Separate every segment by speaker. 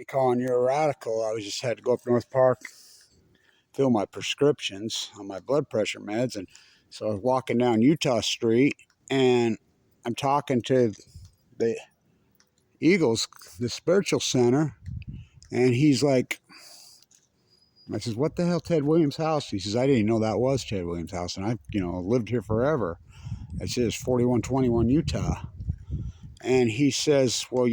Speaker 1: be calling you a radical. I was just had to go up North Park, fill my prescriptions on my blood pressure meds, and so I was walking down Utah Street, and I'm talking to the Eagles, the spiritual center, and he's like, I says, "What the hell, Ted Williams' house?" He says, "I didn't know that was Ted Williams' house, and I've lived here forever." It says 4121 Utah, and he says, "Well,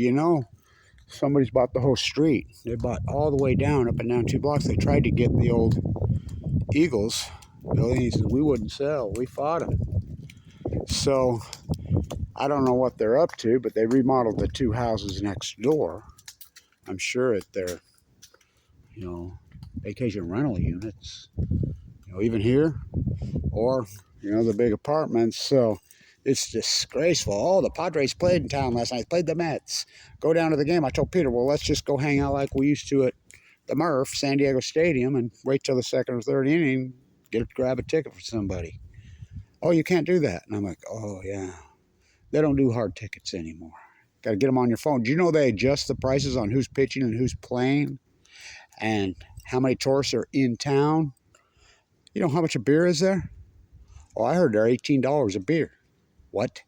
Speaker 1: somebody's bought the whole street. They bought all the way down, up and down 2 blocks. They tried to get the old Eagles building." He says, "We wouldn't sell. We fought them." So I don't know what they're up to, but they remodeled the 2 houses next door. I'm sure at their, vacation rental units, even here, or, the big apartments. So it's disgraceful. Oh, the Padres played in town last night. Played the Mets. Go down to the game. I told Peter, well, let's just go hang out like we used to at the Murph, San Diego Stadium, and wait till the second or third inning, grab a ticket for somebody. Oh, you can't do that. And I'm like, oh, yeah. They don't do hard tickets anymore. Got to get them on your phone. Do you know they adjust the prices on who's pitching and who's playing and how many tourists are in town? You know how much a beer is there? Oh, I heard they're $18 a beer. What?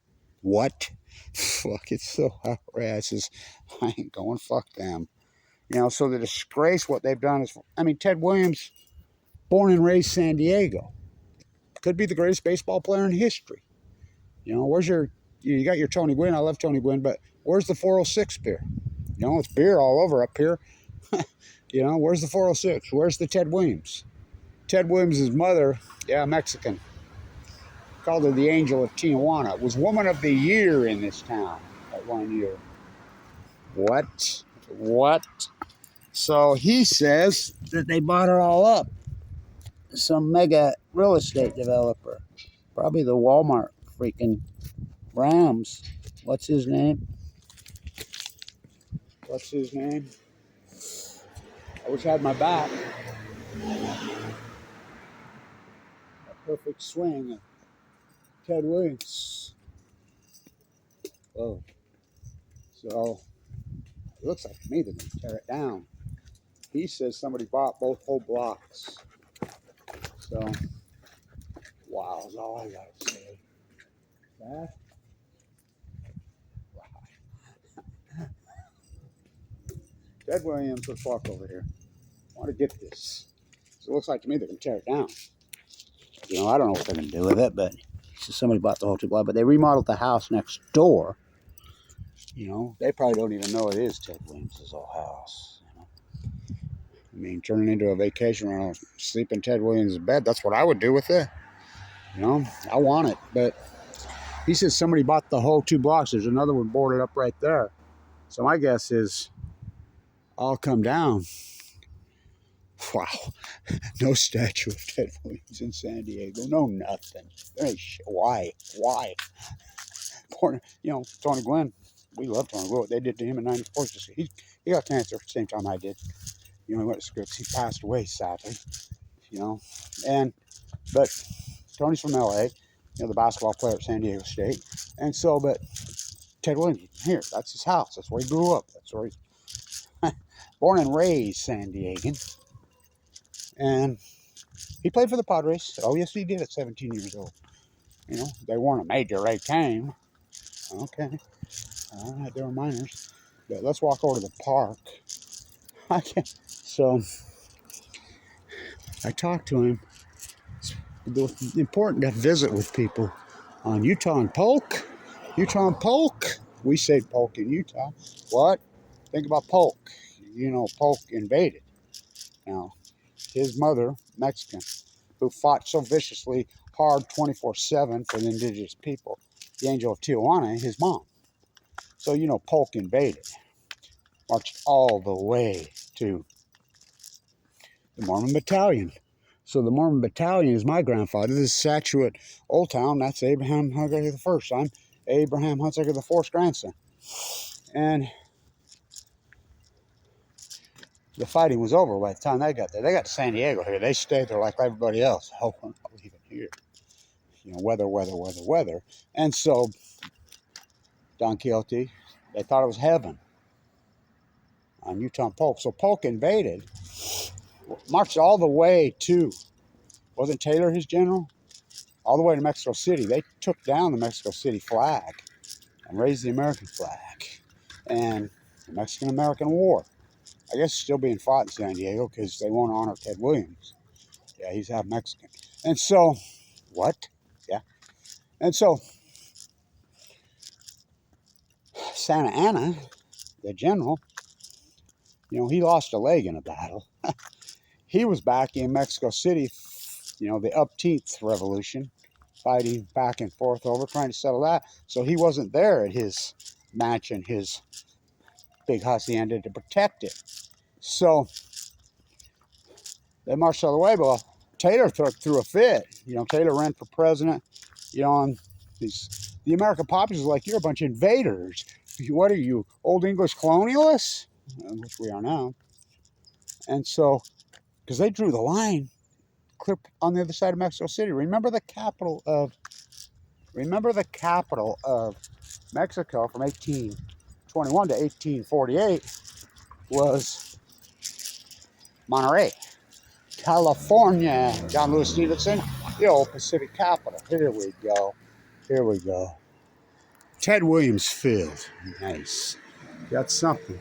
Speaker 1: Fuck, it's so outrageous. I ain't going, fuck them. So the disgrace, what they've done is, Ted Williams, born and raised San Diego, could be the greatest baseball player in history. Where's you got your Tony Gwynn. I love Tony Gwynn, but where's the 406 beer? It's beer all over up here. Where's the 406? Where's the Ted Williams? Ted Williams' mother, Mexican, called her the Angel of Tijuana. Was Woman of the Year in this town at 1 year. What? So he says that they bought it all up. Some mega real estate developer. Probably the Walmart freaking Rams. What's his name? I wish I had my back. A perfect swing. Ted Williams. Oh. So it looks like to me they're going to tear it down. He says somebody bought both whole blocks. So, wow, is all I got to say. That? Wow. Ted Williams, let's walk over here. I want to get this. So it looks like to me they're going to tear it down. I don't know what they're going to do with it, but somebody bought the whole 2 block. But they remodeled the house next door. They probably don't even know it is Ted Williams' old house. Turn it into a vacation rental, sleep in Ted Williams' bed. That's what I would do with it. I want it. But he says somebody bought the whole 2 blocks. There's another one boarded up right there. So my guess is I'll come down. Wow. No statue of Ted Williams in San Diego. No nothing. Why? Tony Gwynn. We love Tony Gwynn. What they did to him in '94. He got cancer at the same time I did. He went to Scripps. He passed away, sadly. But Tony's from LA, the basketball player at San Diego State. And so, but Ted Williams, here, that's his house. That's where he grew up. That's where he's born and raised San Diegan. And he played for the Padres. Oh, yes, he did at 17 years old. They weren't a major league team. Okay. All right, they were minors. But let's walk over to the park. So I talked to him. It's important to visit with people on Utah and Polk. We say Polk in Utah. What? Think about Polk. Polk invaded. Now, his mother, Mexican, who fought so viciously hard 24/7 for the indigenous people, the Angel of Tijuana, his mom. So, Polk invaded. Marched all the way to the Mormon Battalion. So the Mormon Battalion is my grandfather. This is Scituate Old Town. That's Abraham Hunsaker the First. I'm Abraham Hunsaker the Fourth's grandson. And the fighting was over by the time they got there. They got to San Diego here. They stayed there like everybody else. Oh, we're not leaving here. Weather. And so Don Quixote, they thought it was heaven. on Utah and Polk. So Polk invaded, marched all the way to, wasn't Taylor his general? All the way to Mexico City. They took down the Mexico City flag and raised the American flag. And the Mexican-American War, I guess, is still being fought in San Diego because they won't honor Ted Williams. Yeah, he's half Mexican. And so, what? Yeah. And so, Santa Anna, the general, you know, he lost a leg in a battle. He was back in Mexico City, you know, the Upteenth Revolution, fighting back and forth over, trying to settle that. So he wasn't there at his mansion, his big hacienda to protect it. So they marched all the way. But Taylor threw a fit. You know, Taylor ran for president. You know, and the American populace was like, "You're a bunch of invaders. What are you, Old English colonialists?" Which we are now. And so, because they drew the line clear on the other side of Mexico City. Remember the capital of Mexico from 1821 to 1848 was Monterey, California. John Lewis Stevenson, the old Pacific capital. Here we go. Here we go. Ted Williams Field. Nice. Got something.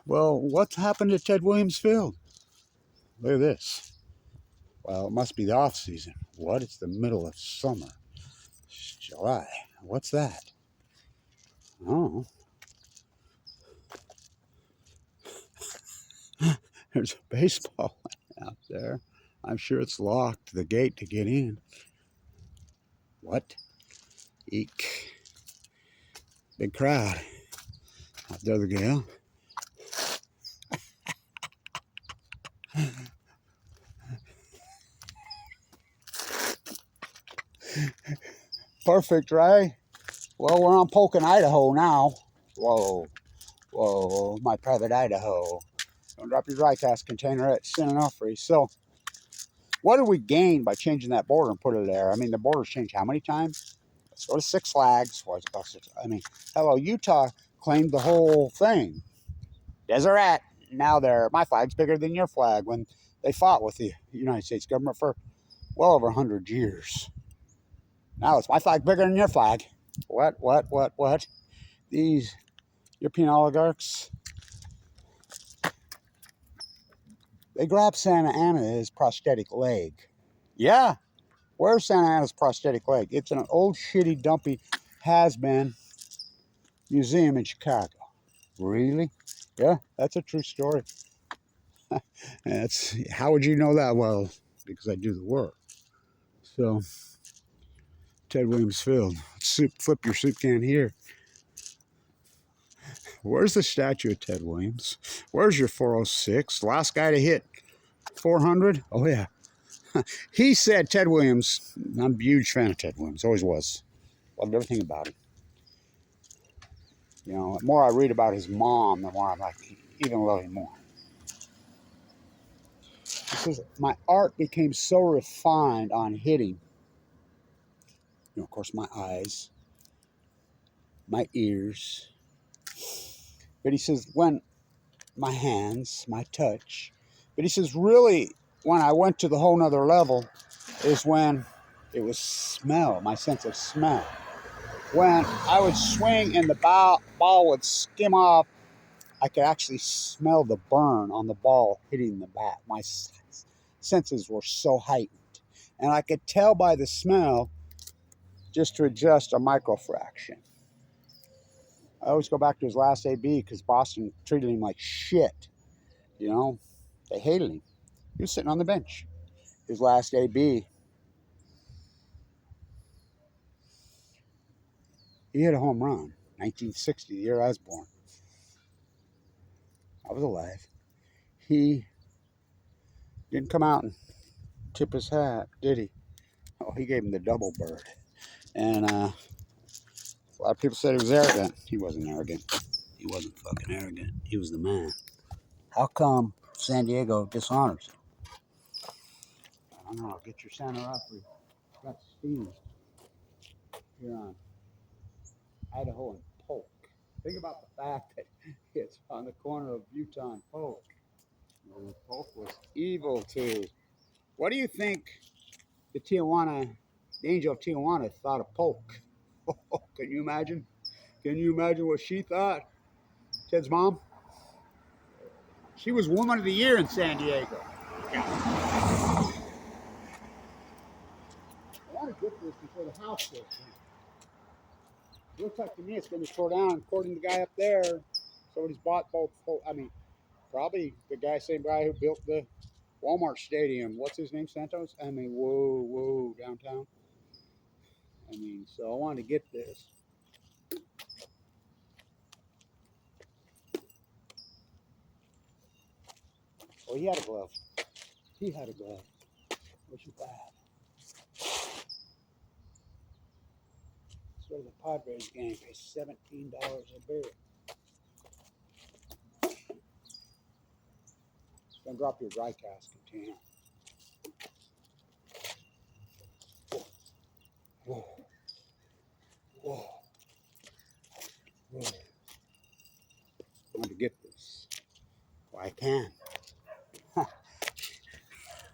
Speaker 1: Well, what's happened to Ted Williams Field? Look at this. Well, it must be the off season. What? It's the middle of summer. It's July. What's that? Oh. There's a baseball out there. I'm sure it's locked, the gate to get in. What? Eek. Big crowd. Out there the gale. Perfect, right? Well, we're on Polk in Idaho now. Whoa. Whoa. My private Idaho. Don't drop your dry cask container at San Onofre. So, what did we gain by changing that border and put it there? I mean, the border's changed how many times? Let's go to Six Flags. I mean, hello, Utah claimed the whole thing. Deseret. Now my flag's bigger than your flag, when they fought with the United States government for well over 100 years. Now it's my flag bigger than your flag. What? These European oligarchs, they grabbed Santa Anna's prosthetic leg. Yeah, where's Santa Anna's prosthetic leg? It's in an old, shitty, dumpy, has-been museum in Chicago. Really? Yeah, that's a true story. How would you know that? Well, because I do the work. So, Ted Williams Field. Flip your soup can here. Where's the statue of Ted Williams? Where's your 406? Last guy to hit 400? Oh, yeah. He said, Ted Williams, I'm a huge fan of Ted Williams, always was. Loved everything about him. You know, the more I read about his mom, the more I'm like, even love him more. Because my art became so refined on hitting, you know, of course, my eyes, my ears. But he says, when my hands, my touch. But he says, really, when I went to the whole nother level is when it was smell, my sense of smell. When I would swing and the ball would skim off, I could actually smell the burn on the ball hitting the bat. My senses were so heightened. And I could tell by the smell just to adjust a microfraction. I always go back to his last AB because Boston treated him like shit. You know, they hated him. He was sitting on the bench. His last AB, he hit a home run. 1960, the year I was born. I was alive. He didn't come out and tip his hat, did he? Oh, he gave him the double bird. And a lot of people said he was arrogant. He wasn't arrogant. He wasn't fucking arrogant. He was the man. How come San Diego dishonors him? I don't know. I'll get your Santa Opry. team here on Idaho and Polk. Think about the fact that it's on the corner of Utah and Polk. Polk was evil too. What do you think the angel of Tijuana thought of Polk? Can you imagine? Can you imagine what she thought? Ted's mom? She was Woman of the Year in San Diego. Yeah. I want to get this before the house goes down. It looks like to me it's going to tore down. According to the guy up there, somebody's bought both. I mean, probably the same guy who built the Walmart Stadium. What's his name? Santos? I mean, whoa, downtown. I mean, so I wanted to get this. Oh, he had a glove. He had a glove. What's your bad? So the Padres game pays $17 a beer. Gonna drop your dry cask container. Whoa. Whoa. Whoa. I want to get this. Well, I can.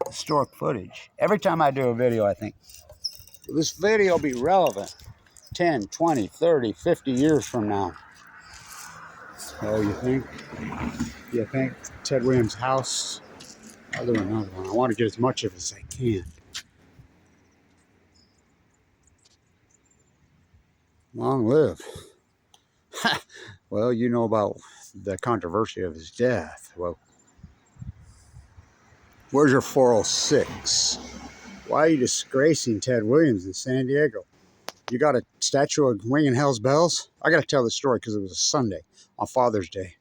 Speaker 1: Historic footage. Every time I do a video, I think, will this video will be relevant 10, 20, 30, 50 years from now? Oh, you think? You think? Ted Williams' house. I'll do another one. I want to get as much of it as I can. Long live. Well, you know about the controversy of his death. Well, where's your 406? Why are you disgracing Ted Williams in San Diego? You got a statue of ringing hell's bells? I got to tell the story because it was a Sunday on Father's Day.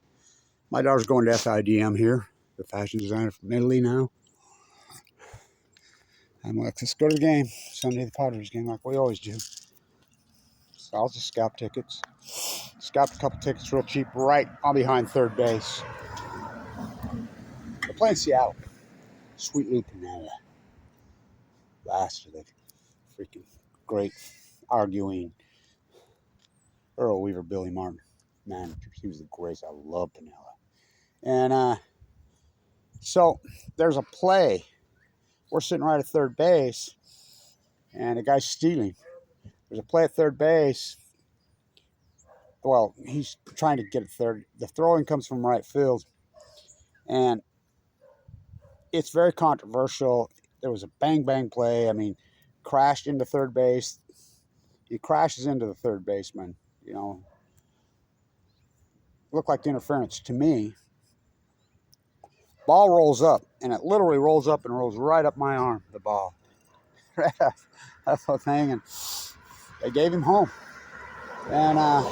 Speaker 1: My daughter's going to FIDM here, the fashion designer from Italy now. I'm like, let's go to the game. Sunday, the Padres game, like we always do. So I'll just scalp tickets. Scalped a couple tickets real cheap right on behind third base. They're playing Seattle. Sweet Lou Piniella. Last of the freaking great arguing Earl Weaver, Billy Martin managers. He was the greatest. I love Piniella. And so there's a play. We're sitting right at third base, and the guy's stealing. There's a play at third base. Well, he's trying to get it third. The throwing comes from right field, and it's very controversial. There was a bang play. I mean, crashed into third base. He crashes into the third baseman. You know, looked like interference to me. Ball rolls up, and it literally rolls up and rolls right up my arm. The ball, right up the thing, and they gave him home. And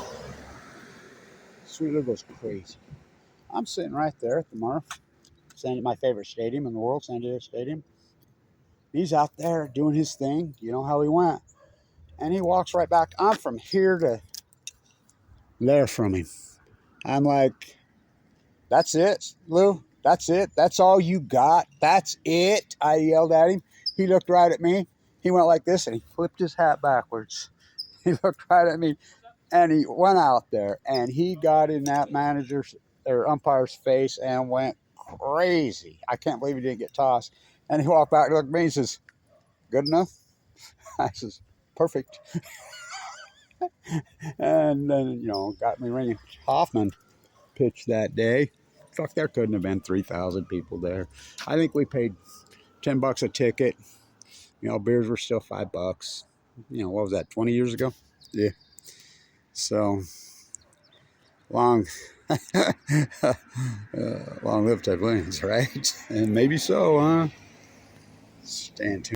Speaker 1: Sweet Lou goes crazy. I'm sitting right there at the Murph, my favorite stadium in the world, San Diego Stadium. He's out there doing his thing. You know how he went. And he walks right back. I'm from here to there from him. I'm like, that's it, Lou. That's it. That's all you got. That's it. I yelled at him. He looked right at me. He went like this, and he flipped his hat backwards. He looked right at me, and he went out there, and he got in that umpire's face and went crazy. I can't believe he didn't get tossed. And he walked back and looked at me and says, good enough? I says, perfect. And then, you know, got me ringing. Hoffman pitched that day. Fuck, there couldn't have been 3,000 people there. I think we paid $10 a ticket. You know, beers were still $5. You know, what was that, 20 years ago? Yeah. So, long live Ted Williams, right? And maybe so, huh? Stand tuned.